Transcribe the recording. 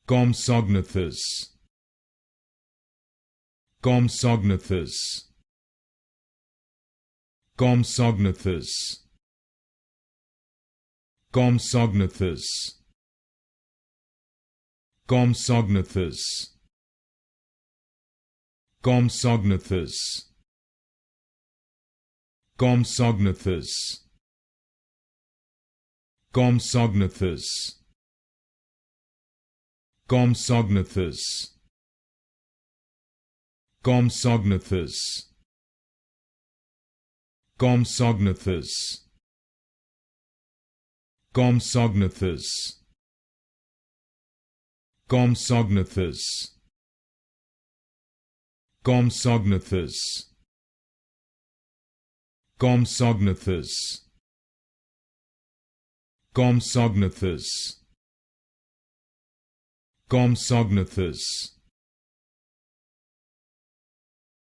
Compsognathus, Compsognathus, Compsognathus, Compsognathus, Compsognathus, Compsognathus, Compsognathus, Compsognathus, Compsognathus, Compsognathus, Compsognathus, Compsognathus, Compsognathus, Compsognathus, Compsognathus, Compsognathus, Compsognathus,